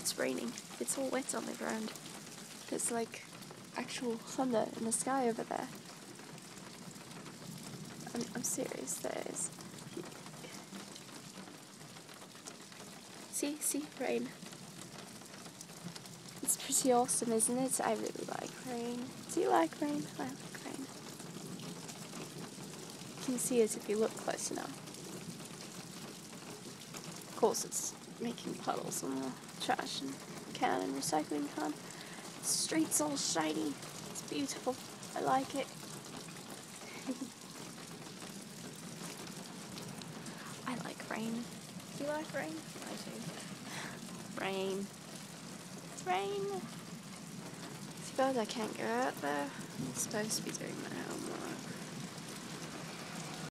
it's raining. It's all wet on the ground. There's like actual thunder in the sky over there. I'm serious, there is. See, rain. It's pretty awesome, isn't it? I really like rain. Do you like rain? I like rain. You can see it if you look close enough. Of course, it's making puddles on the trash and can and recycling can. The street's all shiny. It's beautiful. I like it. I like rain. Do you like rain? I do. Rain. It's rain. I suppose I can't go out there. I'm supposed to be doing my homework.